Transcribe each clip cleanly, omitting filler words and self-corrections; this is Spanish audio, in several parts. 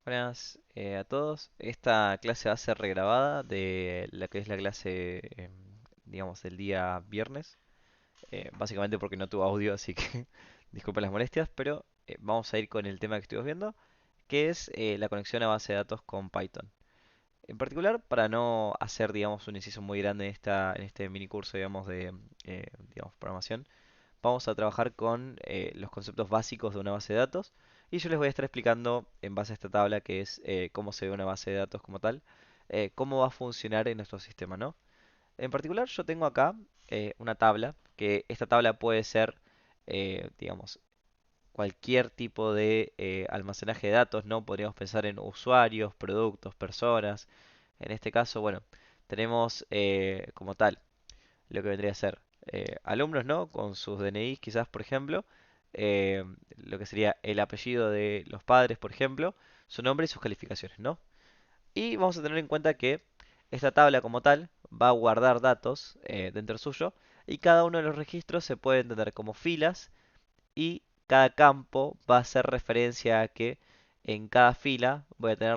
Buenas a todos. Esta clase va a ser regrabada de la que es la clase, digamos, del día viernes. Básicamente porque no tuvo audio, así que disculpen las molestias, pero vamos a ir con el tema que estuvimos viendo, que es la conexión a base de datos con Python. En particular, para no hacer, digamos, un inciso muy grande en este mini curso, digamos, digamos, programación, vamos a trabajar con los conceptos básicos de una base de datos y yo les voy a estar explicando en base a esta tabla que es cómo se ve una base de datos como tal, cómo va a funcionar en nuestro sistema, ¿no? En particular yo tengo acá una tabla, que esta tabla puede ser, digamos, cualquier tipo de almacenaje de datos, ¿no? Podríamos pensar en usuarios, productos, personas. En este caso, bueno, tenemos como tal lo que vendría a ser alumnos, ¿no? Con sus DNIs, quizás, por ejemplo, lo que sería el apellido de los padres, por ejemplo, su nombre y sus calificaciones, ¿no? Y vamos a tener en cuenta que esta tabla como tal va a guardar datos dentro suyo y cada uno de los registros se puede entender como filas y cada campo va a hacer referencia a que en cada fila voy a tener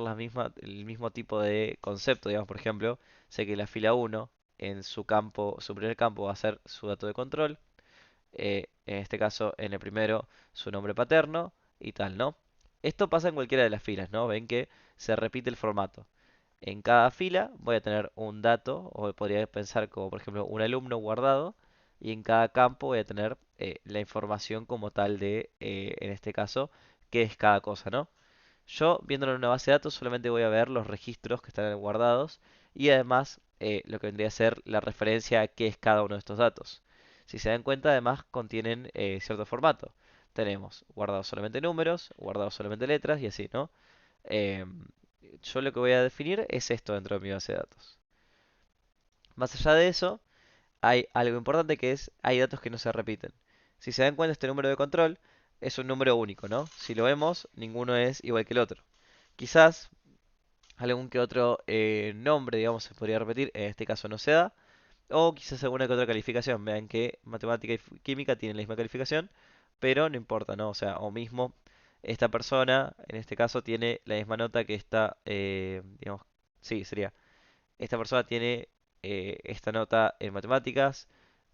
el mismo tipo de concepto, digamos, por ejemplo, sé que la fila uno en su campo, su primer campo va a ser su dato de control, en este caso en el primero su nombre paterno y tal, ¿no? Esto pasa en cualquiera de las filas, ¿no? Ven que se repite el formato. En cada fila voy a tener un dato, o podría pensar como por ejemplo un alumno guardado, y en cada campo voy a tener la información como tal de, en este caso, qué es cada cosa, ¿no? Yo, viéndolo en una base de datos, solamente voy a ver los registros que están guardados y además lo que vendría a ser la referencia a qué es cada uno de estos datos. Si se dan cuenta, además contienen cierto formato. Tenemos guardados solamente números, guardados solamente letras y así, ¿no? Em, yo lo que voy a definir es esto dentro de mi base de datos. Más allá de eso, hay algo importante que es, hay datos que no se repiten. Si se dan cuenta, este número de control es un número único, ¿no? Si lo vemos, ninguno es igual que el otro. Quizás algún que otro nombre, digamos, se podría repetir, en este caso no se da, o quizás alguna que otra calificación. Vean que matemática y química tienen la misma calificación, pero no importa, ¿no? O sea, o mismo esta persona, en este caso, tiene la misma nota que esta, digamos, sí, sería, esta persona tiene esta nota en matemáticas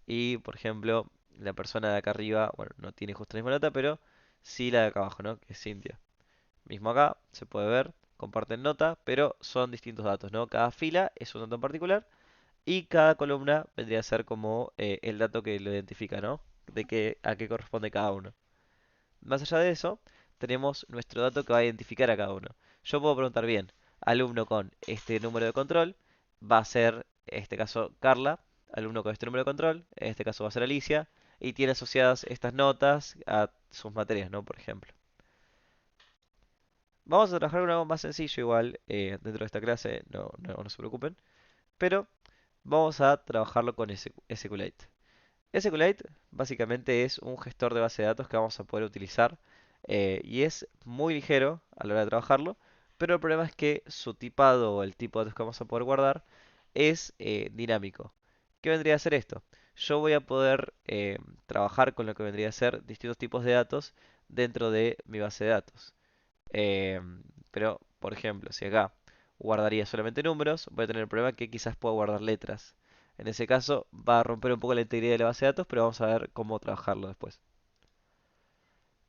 y, por ejemplo, la persona de acá arriba, bueno, no tiene justo la misma nota, pero sí la de acá abajo, ¿no? Que es Cintia. Mismo acá, se puede ver, comparten nota, pero son distintos datos, ¿no? Cada fila es un dato en particular y cada columna vendría a ser como el dato que lo identifica, ¿no? De qué, a qué corresponde cada uno. Más allá de eso, tenemos nuestro dato que va a identificar a cada uno. Yo puedo preguntar bien, alumno con este número de control va a ser, en este caso, Carla, alumno con este número de control, en este caso va a ser Alicia, y tiene asociadas estas notas a sus materias, ¿no? Por ejemplo. Vamos a trabajar con algo más sencillo igual dentro de esta clase, no se preocupen, pero vamos a trabajarlo con SQLite. SQLite básicamente es un gestor de base de datos que vamos a poder utilizar y es muy ligero a la hora de trabajarlo, pero el problema es que su tipado o el tipo de datos que vamos a poder guardar es dinámico. ¿Qué vendría a ser esto? Yo voy a poder trabajar con lo que vendría a ser distintos tipos de datos dentro de mi base de datos. Pero, por ejemplo, si acá guardaría solamente números, voy a tener el problema que quizás pueda guardar letras. En ese caso va a romper un poco la integridad de la base de datos, pero vamos a ver cómo trabajarlo después.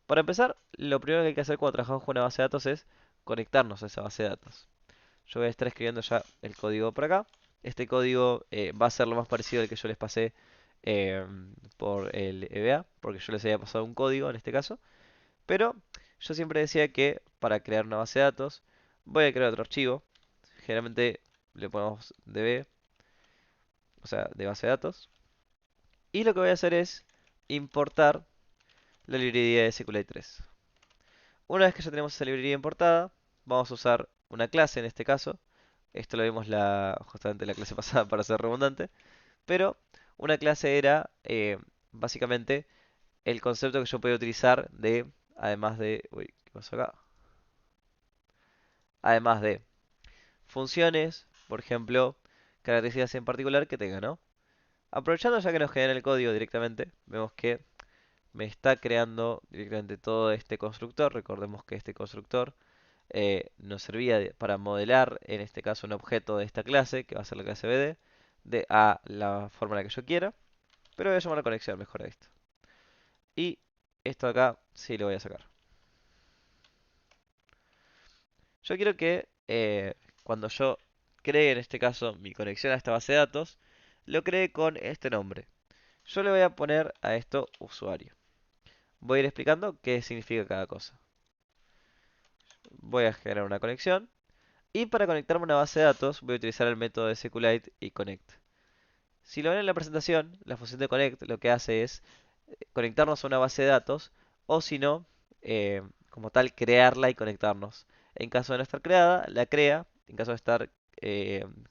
Para empezar, lo primero que hay que hacer cuando trabajamos con una base de datos es conectarnos a esa base de datos. Yo voy a estar escribiendo ya el código por acá. Este código va a ser lo más parecido al que yo les pasé eh, por el EBA, porque yo les había pasado un código en este caso. Pero yo siempre decía que para crear una base de datos voy a crear otro archivo. Generalmente le ponemos db, o sea, de base de datos. Y lo que voy a hacer es importar la librería de SQLite 3. Una vez que ya tenemos esa librería importada, vamos a usar una clase en este caso. Esto lo vimos justamente la clase pasada para ser redundante. Pero una clase era básicamente el concepto que yo podía utilizar de, además de... Uy, ¿qué pasó acá? Además de funciones, por ejemplo, características en particular que tenga, ¿no? Aprovechando ya que nos genera el código directamente, vemos que me está creando directamente todo este constructor. Recordemos que este constructor nos servía para modelar, en este caso, un objeto de esta clase, que va a ser la clase BD, de a la forma en la que yo quiera, pero voy a llamar la conexión mejor a esto. Y esto acá sí lo voy a sacar. Yo quiero que cuando yo cree, en este caso, mi conexión a esta base de datos, lo cree con este nombre. Yo le voy a poner a esto usuario. Voy a ir explicando qué significa cada cosa. Voy a generar una conexión. Y para conectarme a una base de datos, voy a utilizar el método de SQLite y connect. Si lo ven en la presentación, la función de connect lo que hace es conectarnos a una base de datos, o si no, como tal, crearla y conectarnos. En caso de no estar creada, la crea. En caso de estar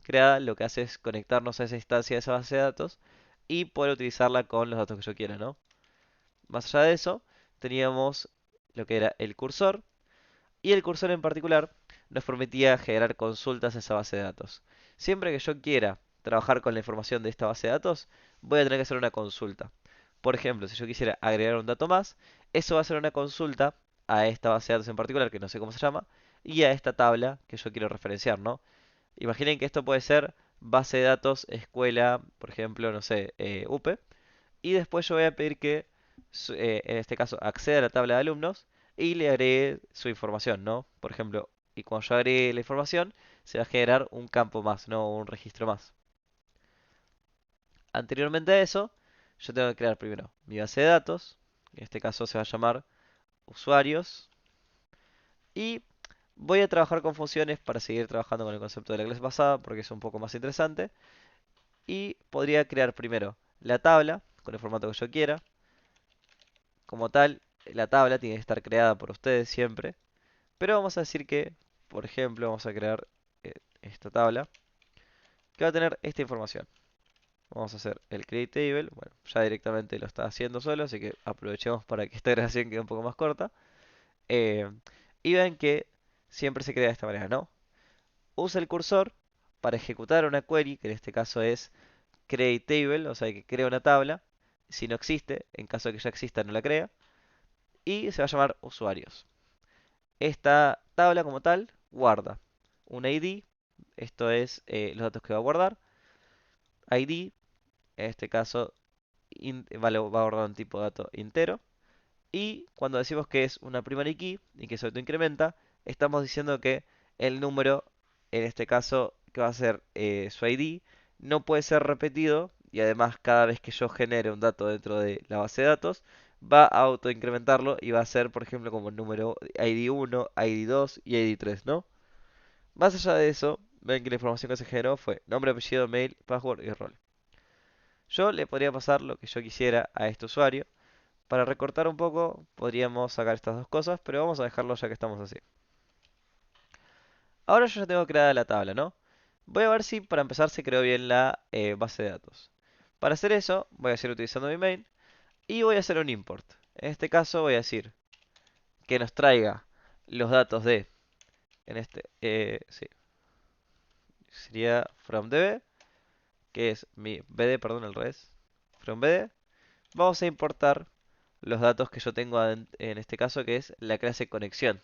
creada, lo que hace es conectarnos a esa instancia de esa base de datos y poder utilizarla con los datos que yo quiera, ¿no? Más allá de eso, teníamos lo que era el cursor, y el cursor en particular nos permitía generar consultas a esa base de datos. Siempre que yo quiera trabajar con la información de esta base de datos, voy a tener que hacer una consulta. Por ejemplo, si yo quisiera agregar un dato más, eso va a ser una consulta a esta base de datos en particular, que no sé cómo se llama, y a esta tabla que yo quiero referenciar, ¿no? Imaginen que esto puede ser base de datos escuela, por ejemplo, no sé, UPE, y después yo voy a pedir que, en este caso, acceda a la tabla de alumnos y le agregue su información, ¿no? Por ejemplo, y cuando yo agregue la información, se va a generar un campo más, no un registro más. Anteriormente a eso, yo tengo que crear primero mi base de datos, en este caso se va a llamar usuarios, y voy a trabajar con funciones para seguir trabajando con el concepto de la clase pasada, porque es un poco más interesante, y podría crear primero la tabla, con el formato que yo quiera. Como tal, la tabla tiene que estar creada por ustedes siempre. Pero vamos a decir que, por ejemplo, vamos a crear esta tabla que va a tener esta información. Vamos a hacer el create table. Bueno, ya directamente lo está haciendo solo, así que aprovechemos para que esta grabación quede un poco más corta. Eh, y ven que siempre se crea de esta manera, ¿no? Usa el cursor para ejecutar una query, que en este caso es create table, o sea que crea una tabla. Si no existe, en caso de que ya exista, no la crea. Y se va a llamar usuarios. Esta tabla como tal guarda un ID, esto es los datos que va a guardar, ID, en este caso va a guardar un tipo de dato entero, y cuando decimos que es una primary key y que se autoincrementa, estamos diciendo que el número, en este caso que va a ser su ID, no puede ser repetido, y además cada vez que yo genere un dato dentro de la base de datos, va a autoincrementarlo y va a ser, por ejemplo, como el número ID 1, ID 2 y ID 3, ¿no? Más allá de eso, ven que la información que se generó fue nombre, apellido, mail, password y rol. Yo le podría pasar lo que yo quisiera a este usuario. Para recortar un poco, podríamos sacar estas dos cosas, pero vamos a dejarlo ya que estamos así. Ahora yo ya tengo creada la tabla, ¿no? Voy a ver si para empezar se creó bien la base de datos. Para hacer eso, voy a seguir utilizando mi main y voy a hacer un import. En este caso voy a decir que nos traiga los datos de, sí, sería from db, que es mi bd, perdón, el res, from bd. Vamos a importar los datos que yo tengo en este caso, que es la clase conexión.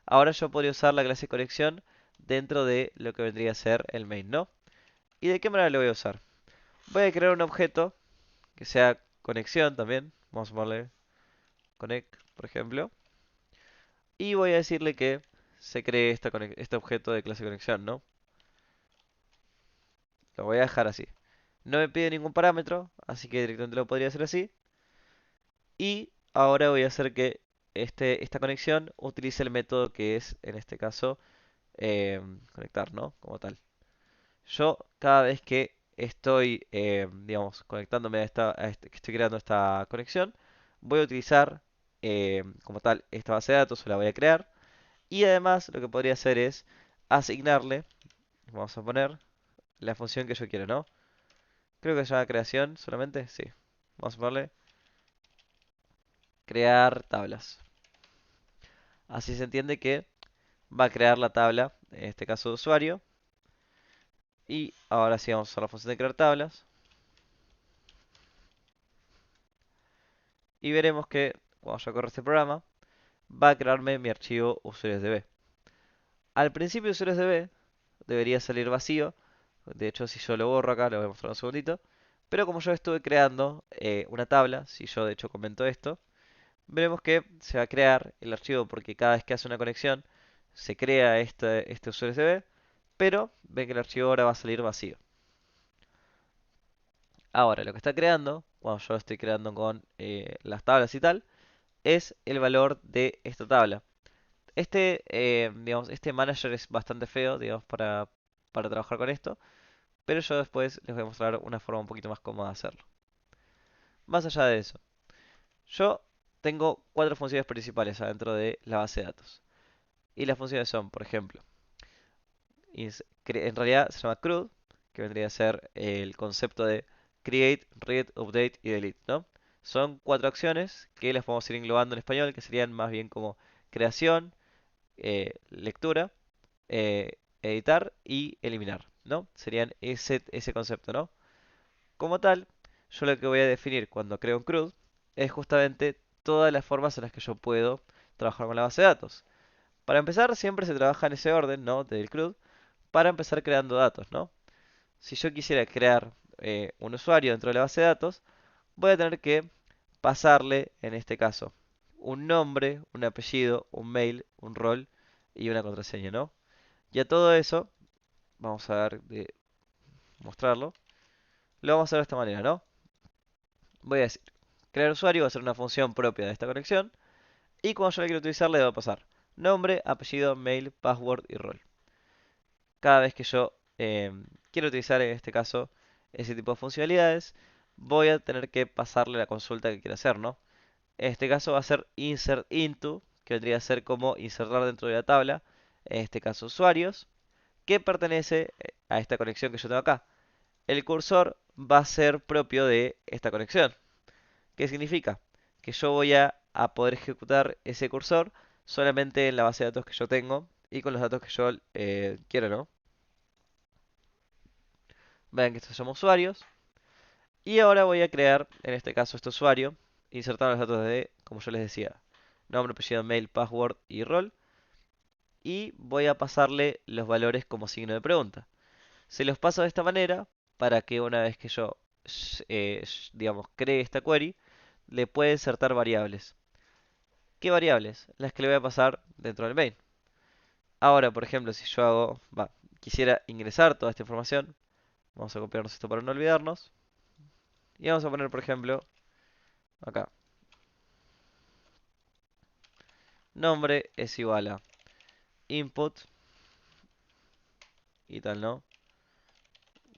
Ahora yo podría usar la clase conexión dentro de lo que vendría a ser el main, ¿no? ¿Y de qué manera lo voy a usar? Voy a crear un objeto que sea conexión también. Vamos a ponerle connect, por ejemplo. Y voy a decirle que se cree este objeto de clase conexión, ¿no? Lo voy a dejar así. No me pide ningún parámetro, así que directamente lo podría hacer así. Y ahora voy a hacer que esta conexión utilice el método que es, en este caso, conectar, ¿no? Como tal. Yo cada vez que estoy, digamos, conectándome que estoy creando esta conexión, voy a utilizar como tal esta base de datos, o la voy a crear. Y además lo que podría hacer es asignarle, vamos a poner la función que yo quiero, ¿no? Creo que se llama creación solamente, sí. Vamos a ponerle crear tablas. Así se entiende que va a crear la tabla, en este caso de usuario. Y ahora sí vamos a usar la función de crear tablas. Y veremos que cuando yo corra este programa, va a crearme mi archivo usuariosdb. Al principio usuarios DB debería salir vacío. De hecho, si yo lo borro acá, lo voy a mostrar un segundito. Pero como yo estuve creando una tabla, si yo de hecho comento esto, veremos que se va a crear el archivo porque cada vez que hace una conexión se crea este usuario DB, pero ven que el archivo ahora va a salir vacío. Ahora, lo que está creando, cuando yo lo estoy creando con las tablas y tal, es el valor de esta tabla. Digamos, este manager es bastante feo, digamos, para trabajar con esto, pero yo después les voy a mostrar una forma un poquito más cómoda de hacerlo. Más allá de eso, yo tengo cuatro funciones principales adentro de la base de datos. Y las funciones son, por ejemplo, en realidad se llama CRUD, que vendría a ser el concepto de create, read, update y delete, ¿no? Son cuatro acciones que las podemos ir englobando en español, que serían más bien como creación, lectura, editar y eliminar, ¿no? Serían ese concepto, ¿no? Como tal, yo lo que voy a definir cuando creo un CRUD es justamente todas las formas en las que yo puedo trabajar con la base de datos. Para empezar, siempre se trabaja en ese orden, ¿no? Del CRUD, para empezar creando datos, ¿no? Si yo quisiera crear un usuario dentro de la base de datos, voy a tener que pasarle, en este caso, un nombre, un apellido, un mail, un rol y una contraseña, ¿no? Y a todo eso, vamos a ver de mostrarlo, lo vamos a hacer de esta manera, ¿no? Voy a decir, crear usuario va a ser una función propia de esta conexión y cuando yo la quiero utilizar le voy a pasar nombre, apellido, mail, password y rol. Cada vez que yo quiero utilizar en este caso ese tipo de funcionalidades, voy a tener que pasarle la consulta que quiero hacer, ¿no? En este caso va a ser insert into, que vendría a ser como insertar dentro de la tabla, en este caso usuarios, que pertenece a esta conexión que yo tengo acá. El cursor va a ser propio de esta conexión. ¿Qué significa? Que yo voy a poder ejecutar ese cursor solamente en la base de datos que yo tengo y con los datos que yo quiero, ¿no? Vean que esto se llama usuarios. Y ahora voy a crear, en este caso, este usuario, insertando los datos de, como yo les decía, nombre, apellido, mail, password y rol. Y voy a pasarle los valores como signo de pregunta. Se los paso de esta manera para que una vez que yo, digamos, cree esta query, le pueda insertar variables. ¿Qué variables? Las que le voy a pasar dentro del main. Ahora, por ejemplo, si yo quisiera ingresar toda esta información, vamos a copiarnos esto para no olvidarnos. Y vamos a poner, por ejemplo, acá, nombre es igual a input y tal, ¿no?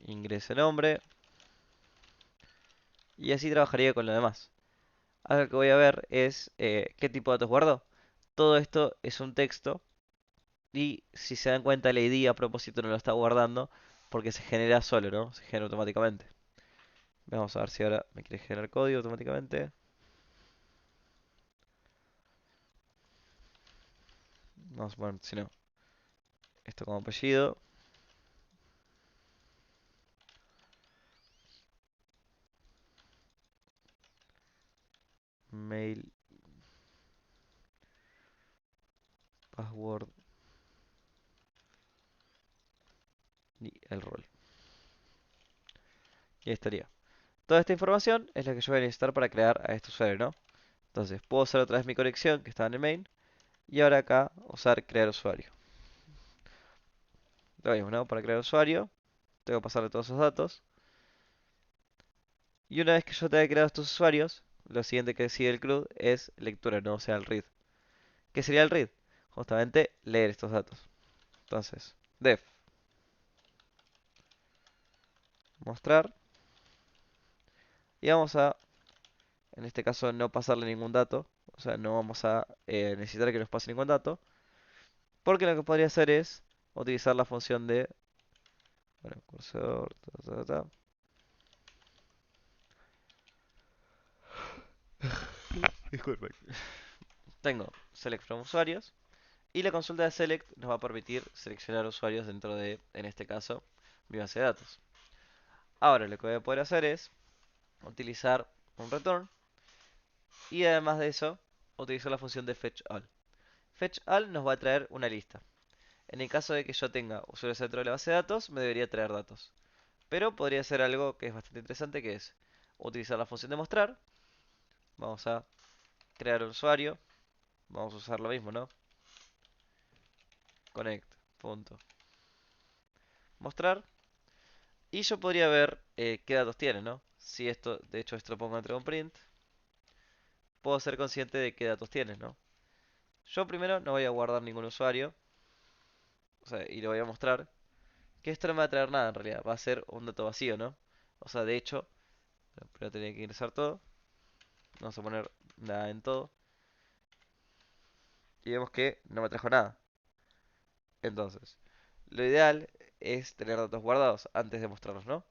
Ingrese nombre. Y así trabajaría con lo demás. Algo que voy a ver es qué tipo de datos guardo. Todo esto es un texto y si se dan cuenta el ID a propósito no lo está guardando porque se genera solo, ¿no? Se genera automáticamente. Vamos a ver si ahora me quiere generar código automáticamente. Vamos a poner, si no, esto como apellido. Mail, password y el rol. Y ahí estaría. Toda esta información es la que yo voy a necesitar para crear a este usuario, ¿no? Entonces, puedo usar otra vez mi conexión que estaba en el main. Y ahora acá, usar crear usuario. Lo mismo, ¿no? Para crear usuario, tengo que pasarle todos esos datos. Y una vez que yo tenga creado estos usuarios, lo siguiente que sigue el CRUD es lectura, no o sea el read. ¿Qué sería el read? Justamente leer estos datos. Entonces, def mostrar. Y vamos a, en este caso, no pasarle ningún dato. O sea, no vamos a necesitar que nos pase ningún dato. Porque lo que podría hacer es utilizar la función de, bueno, cursor, Disculpe. Tengo select from usuarios. Y la consulta de select nos va a permitir seleccionar usuarios dentro de, en este caso, mi base de datos. Ahora lo que voy a poder hacer es utilizar un return y además de eso utilizar la función de fetch all. Fetch all nos va a traer una lista. En el caso de que yo tenga usuarios dentro de la base de datos, me debería traer datos. Pero podría ser algo que es bastante interesante, que es utilizar la función de mostrar. Vamos a crear un usuario. Vamos a usar lo mismo, ¿no? Connect. Punto. Mostrar. Y yo podría ver qué datos tiene, ¿no? Si esto, de hecho, esto lo pongo entre un print, puedo ser consciente de qué datos tiene, ¿no? Yo primero no voy a guardar ningún usuario, o sea, y le voy a mostrar que esto no me va a traer nada en realidad, va a ser un dato vacío, ¿no? O sea, de hecho, pero tenía que ingresar todo, vamos a poner nada en todo, y vemos que no me trajo nada. Entonces, lo ideal es tener datos guardados antes de mostrarlos, ¿no?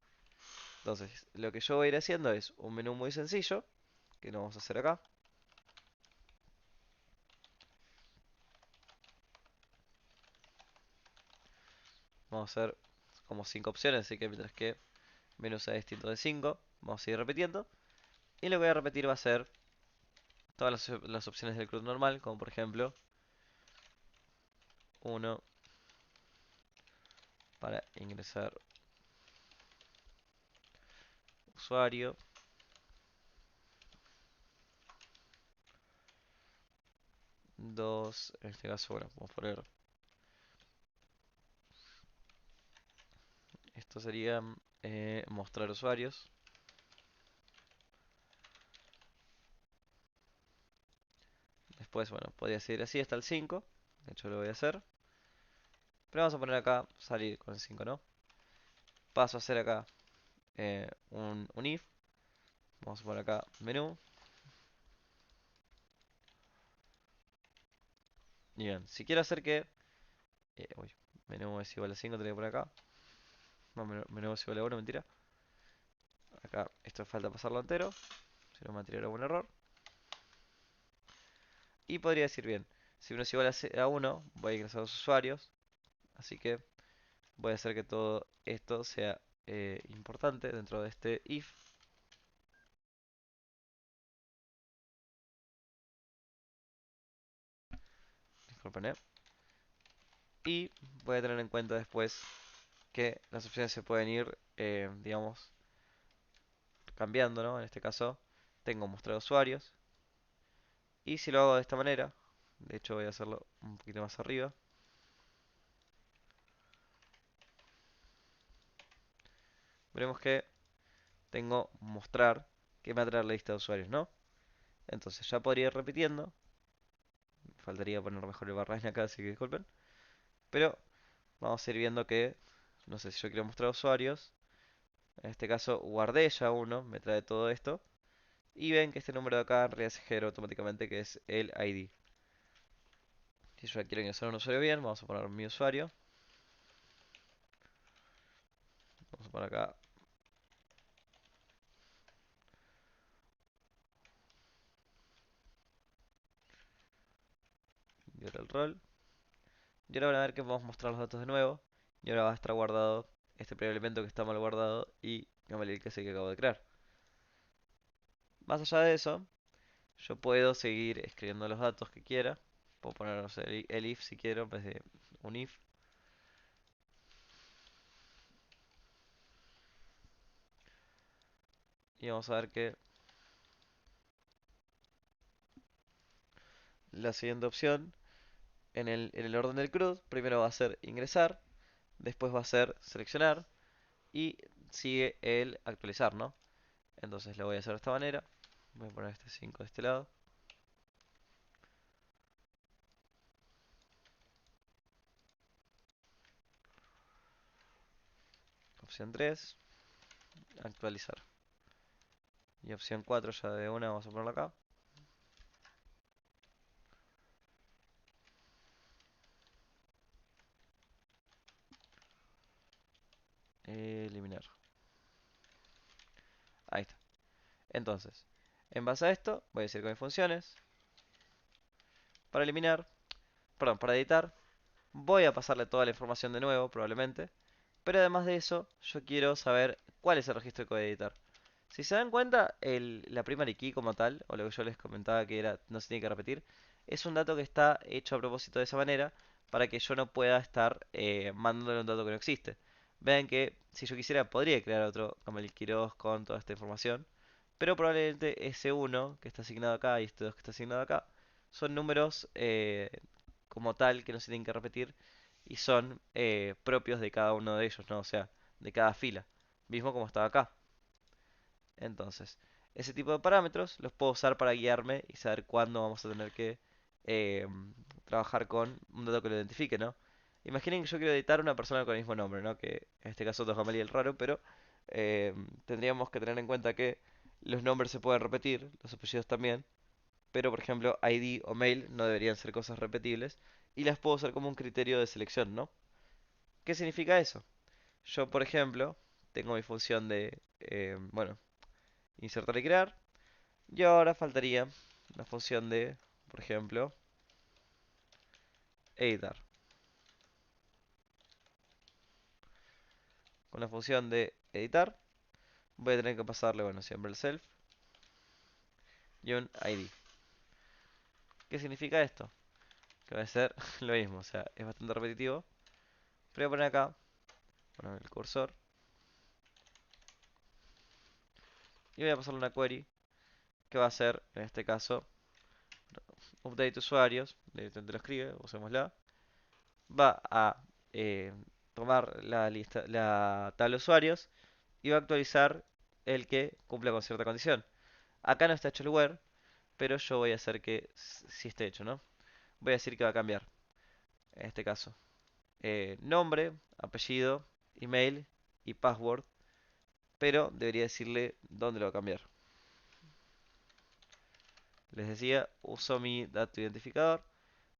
Entonces, lo que yo voy a ir haciendo es un menú muy sencillo, que lo vamos a hacer acá. Vamos a hacer como 5 opciones, así que mientras que menú sea distinto de 5, vamos a ir repitiendo. Y lo que voy a repetir va a ser todas las opciones del CRUD normal, como por ejemplo 1 para ingresar usuario, 2, en este caso, bueno, vamos a poner, esto sería mostrar usuarios. Después, bueno, podría seguir así hasta el 5, de hecho lo voy a hacer. Pero vamos a poner acá, salir con el 5, ¿no? Paso a hacer acá un if, vamos a poner acá menú. Y bien, si quiero hacer que, uy, menú es igual a 5, tengo que poner acá. No, menú es igual a 1, mentira. Acá, esto falta pasarlo entero, si no me va a tirar algún error. Y podría decir bien, si uno es igual a 1, voy a ingresar a los usuarios. Así que voy a hacer que todo esto sea importante dentro de este if. Disculpen, y voy a tener en cuenta después que las opciones se pueden ir, digamos, cambiando, ¿no? En este caso, tengo mostrar usuarios. Y si lo hago de esta manera, de hecho voy a hacerlo un poquito más arriba. Veremos que tengo mostrar que me va a traer la lista de usuarios, ¿no? Entonces ya podría ir repitiendo. Faltaría poner mejor el barra acá, así que disculpen. Pero vamos a ir viendo que, no sé si yo quiero mostrar usuarios. En este caso guardé ya uno, me trae todo esto. Y ven que este número de acá en realidad se genera automáticamente, que es el ID. Si yo ya quiero ingresar un usuario bien, vamos a poner mi usuario. Vamos a poner acá y ahora el rol. Y ahora van a ver que podemos mostrar los datos de nuevo. Y ahora va a estar guardado este primer elemento que está mal guardado y el que es el que acabo de crear. Más allá de eso, yo puedo seguir escribiendo los datos que quiera. Puedo poner, no sé, el if si quiero en vez de un if. Y vamos a ver que la siguiente opción en el orden del CRUD, primero va a ser ingresar, después va a ser seleccionar y sigue el actualizar, ¿no? Entonces lo voy a hacer de esta manera. Voy a poner este 5 de este lado. Opción 3, actualizar. Y opción 4 ya de una vamos a ponerlo acá. Eliminar. Ahí está. Entonces, en base a esto, voy a decir con mis funciones. Para eliminar, perdón, para editar, voy a pasarle toda la información de nuevo, probablemente. Pero además de eso, yo quiero saber cuál es el registro que voy a editar. Si se dan cuenta, la primary key como tal, o lo que yo les comentaba que era no se tiene que repetir, es un dato que está hecho a propósito de esa manera, para que yo no pueda estar mandándole un dato que no existe. Vean que si yo quisiera podría crear otro Camel Quiroz con toda esta información, pero probablemente ese uno que está asignado acá y este 2 que está asignado acá son números como tal que no se tienen que repetir y son propios de cada uno de ellos, ¿no? O sea, de cada fila, mismo como estaba acá. Entonces, ese tipo de parámetros los puedo usar para guiarme y saber cuándo vamos a tener que eh, trabajar con un dato que lo identifique, ¿no? Imaginen que yo quiero editar una persona con el mismo nombre, ¿no? Que en este caso es Gamaliel Raro, pero tendríamos que tener en cuenta que los nombres se pueden repetir, los apellidos también, pero por ejemplo ID o mail no deberían ser cosas repetibles y las puedo usar como un criterio de selección, ¿no? ¿Qué significa eso? Yo, por ejemplo, tengo mi función de, bueno, insertar y crear. Y ahora faltaría la función de, por ejemplo, editar. Con la función de editar voy a tener que pasarle, bueno, siempre el self y un ID. ¿Qué significa esto? Que va a ser lo mismo, o sea, es bastante repetitivo. Pero voy a poner acá, bueno, el cursor, y voy a pasarle una query que va a ser, en este caso, update usuarios, directamente lo escribe, usémosla. Va a eh, tomar la lista, la tabla de usuarios y va a actualizar el que cumpla con cierta condición. Acá no está hecho el where, pero yo voy a hacer que sí esté hecho, ¿no? Voy a decir que va a cambiar, en este caso, nombre, apellido, email y password, pero debería decirle dónde lo va a cambiar. Les decía, uso mi dato identificador,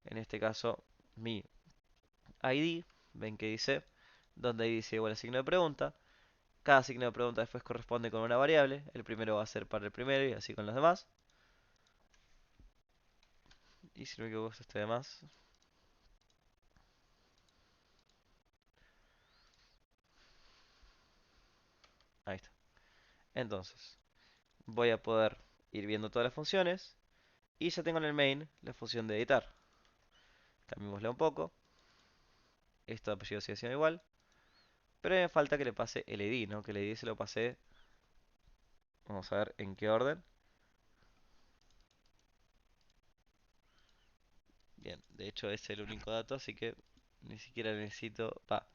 en este caso mi ID, ven que dice, donde dice igual a signo de pregunta. Cada signo de pregunta después corresponde con una variable, el primero va a ser para el primero y así con los demás. Y si no me equivoco, es este de más. Ahí está. Entonces, voy a poder ir viendo todas las funciones. Y ya tengo en el main la función de editar. Cambiémosla un poco. Esto de apellido sigue siendo igual. Pero me falta que le pase el ID, ¿no? Que el ID se lo pasé. Vamos a ver en qué orden. Bien, de hecho es el único dato, así que ni siquiera necesito... Va,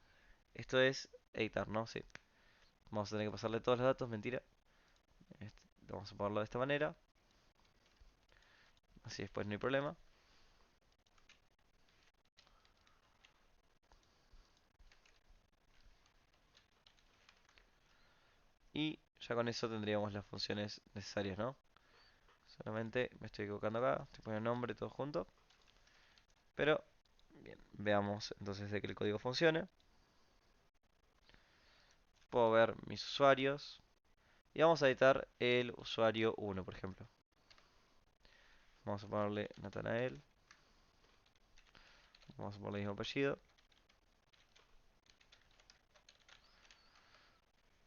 esto es editar, ¿no? Sí. Vamos a tener que pasarle todos los datos, mentira. Vamos a ponerlo de esta manera. Así después no hay problema. Y ya con eso tendríamos las funciones necesarias, ¿no? Solamente me estoy equivocando acá. Estoy poniendo nombre todo junto. Pero, bien, veamos entonces de que el código funcione. Puedo ver mis usuarios. Y vamos a editar el usuario 1, por ejemplo. Vamos a ponerle Natanael. Vamos a ponerle el mismo apellido.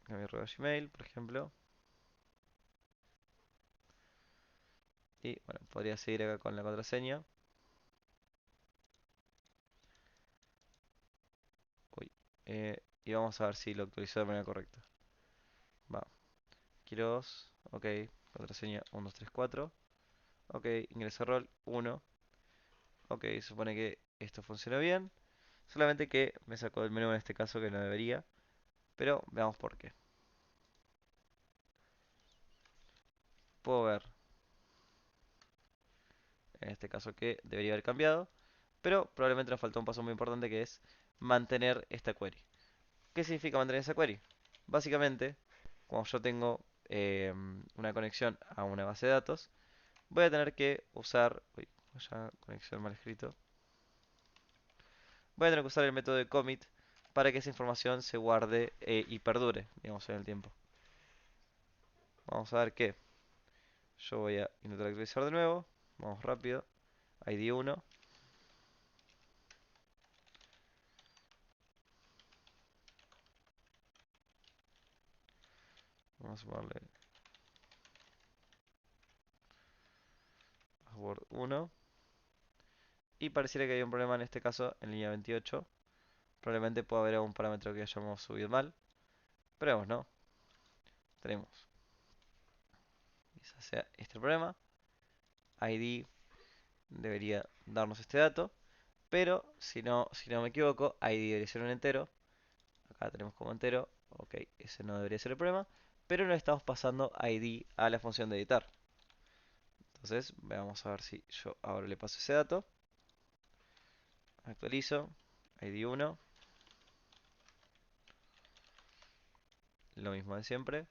Cambio Gmail, por ejemplo. Y bueno, podría seguir acá con la contraseña. Uy. Y vamos a ver si lo actualizó de manera correcta. Va. Quiroz. Ok. Contraseña 1234. Ok. Ingreso rol 1. Ok. Supone que esto funciona bien. Solamente que me sacó del menú en este caso que no debería. Pero veamos por qué. Puedo ver en este caso que debería haber cambiado. Pero probablemente nos faltó un paso muy importante que es mantener esta query. ¿Qué significa mantener esa query? Básicamente, como yo tengo una conexión a una base de datos, voy a tener que usar... Uy, ya conexión mal escrito. Voy a tener que usar el método de commit para que esa información se guarde y perdure, digamos, en el tiempo. Vamos a ver que yo voy a intentar actualizar de nuevo. Vamos rápido. ID 1. Vamos a ponerle password 1. Y pareciera que hay un problema en este caso en línea 28. Probablemente pueda haber algún parámetro que hayamos subido mal. Pero vemos, ¿no? Tenemos. Quizás sea este el problema. ID debería darnos este dato. Pero si no me equivoco, ID debería ser un entero. Acá tenemos como entero. Ok, ese no debería ser el problema. Pero no le estamos pasando ID a la función de editar. Entonces, vamos a ver si yo ahora le paso ese dato. Actualizo. ID 1. Lo mismo de siempre.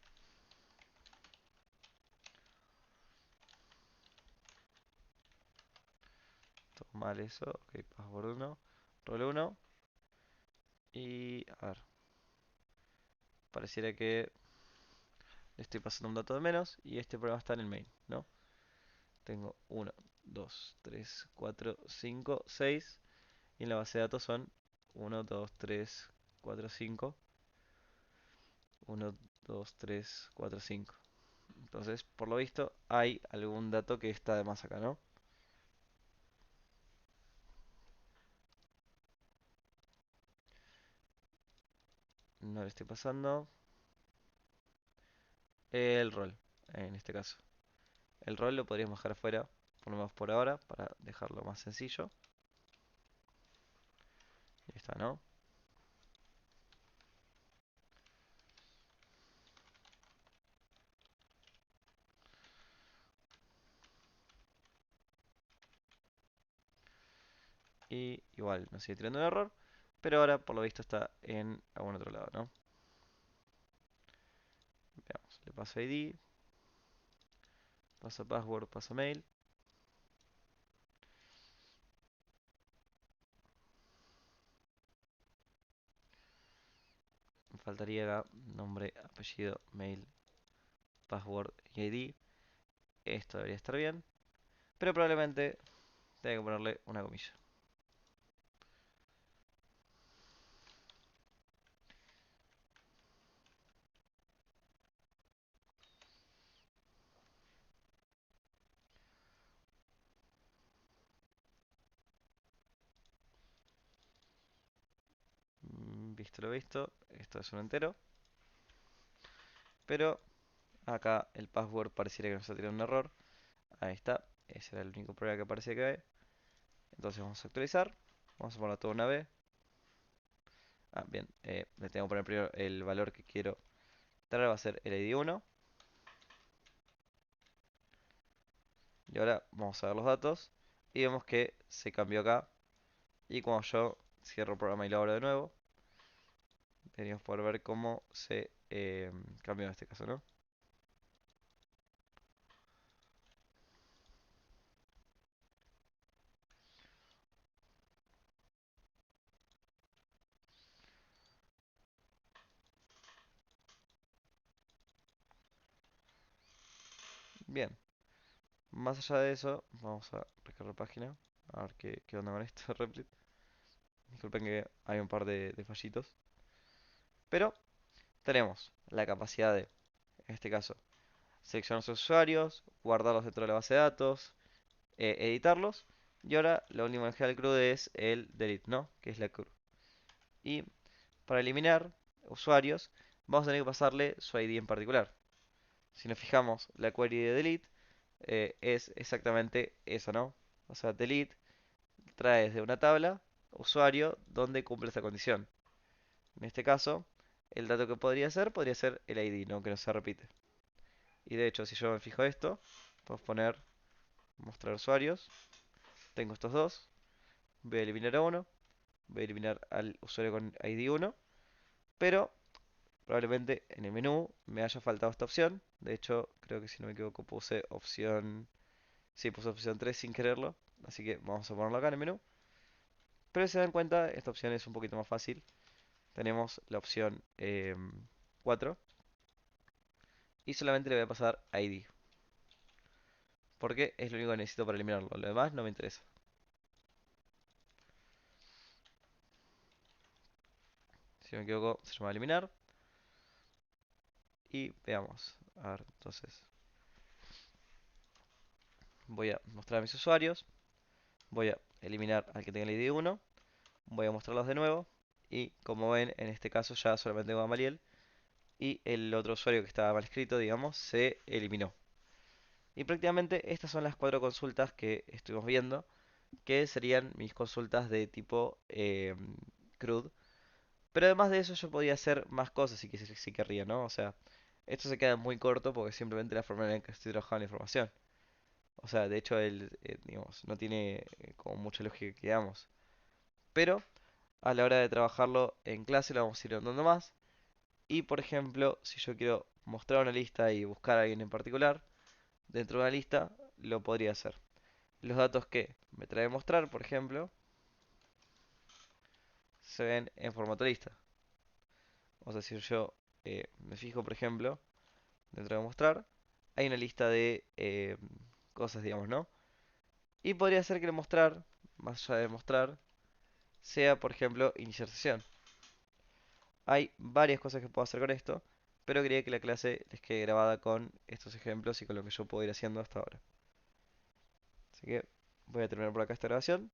Todo mal eso. Ok, password 1. Rol 1. Y a ver. Pareciera que le estoy pasando un dato de menos. Y este problema está en el main, ¿no? Tengo 1, 2, 3, 4, 5, 6. Y en la base de datos son 1, 2, 3, 4, 5. 1, 2, 3, 4, 5. Entonces, por lo visto, hay algún dato que está de más acá, ¿no? No le estoy pasando el rol, en este caso. El rol lo podríamos dejar afuera, por lo menos por ahora, para dejarlo más sencillo. Y ahí está, ¿no? Y igual nos sigue tirando un error, pero ahora por lo visto está en algún otro lado, ¿no? Veamos, le paso ID, paso password, paso mail. Me faltaría acá nombre, apellido, mail, password y ID. Esto debería estar bien, pero probablemente tenga que ponerle una comilla. Visto lo visto, esto es un entero, pero acá el password pareciera que nos está tirando un error. Ahí está, ese era el único problema que parecía que hay. Entonces vamos a actualizar, vamos a poner todo una vez. Ah, bien, le tengo que poner primero el valor que quiero traer, va a ser el ID 1. Y ahora vamos a ver los datos y vemos que se cambió acá. Y cuando yo cierro el programa y lo abro de nuevo, deberíamos poder ver cómo se cambió en este caso, ¿no? Bien, más allá de eso, vamos a recargar página, a ver qué onda con esto, Replit. Disculpen que hay un par de fallitos. Pero tenemos la capacidad de, en este caso, seleccionar los usuarios, guardarlos dentro de la base de datos, editarlos. Y ahora lo único que nos queda del CRUD es el delete, ¿no? Que es la CRUD. Y para eliminar usuarios, vamos a tener que pasarle su ID en particular. Si nos fijamos, la query de delete es exactamente eso, ¿no? O sea, delete trae desde una tabla usuario donde cumple esa condición. En este caso, el dato que podría ser el ID, ¿no? Que no se repite. Y de hecho, si yo me fijo esto, puedo poner mostrar usuarios. Tengo estos dos. Voy a eliminar a uno. Voy a eliminar al usuario con ID 1. Pero probablemente en el menú me haya faltado esta opción. De hecho, creo que si no me equivoco puse opción... Sí, puse opción 3 sin quererlo. Así que vamos a ponerlo acá en el menú. Pero si se dan cuenta, esta opción es un poquito más fácil. Tenemos la opción 4. Y solamente le voy a pasar ID. Porque es lo único que necesito para eliminarlo. Lo demás no me interesa. Si no me equivoco, se llama eliminar. Y veamos. A ver, entonces. Voy a mostrar a mis usuarios. Voy a eliminar al que tenga el ID 1. Voy a mostrarlos de nuevo. Y como ven, en este caso ya solamente tengo a Gamaliel. Y el otro usuario que estaba mal escrito, digamos, se eliminó. Y prácticamente estas son las cuatro consultas que estuvimos viendo, que serían mis consultas de tipo CRUD. Pero además de eso yo podía hacer más cosas si querría, ¿no? O sea, esto se queda muy corto porque simplemente la forma en la que estoy trabajando la información. O sea, de hecho, digamos, no tiene como mucha lógica que digamos. Pero a la hora de trabajarlo en clase lo vamos a ir andando más. Y por ejemplo, si yo quiero mostrar una lista y buscar a alguien en particular, dentro de una lista lo podría hacer. Los datos que me trae mostrar, por ejemplo, se ven en formato lista. O sea, si yo me fijo, por ejemplo, dentro de mostrar, hay una lista de cosas, digamos, ¿no? Y podría ser que el mostrar, más allá de mostrar, sea, por ejemplo, iniciar sesión. Hay varias cosas que puedo hacer con esto, pero quería que la clase les quede grabada con estos ejemplos y con lo que yo puedo ir haciendo hasta ahora. Así que voy a terminar por acá esta grabación.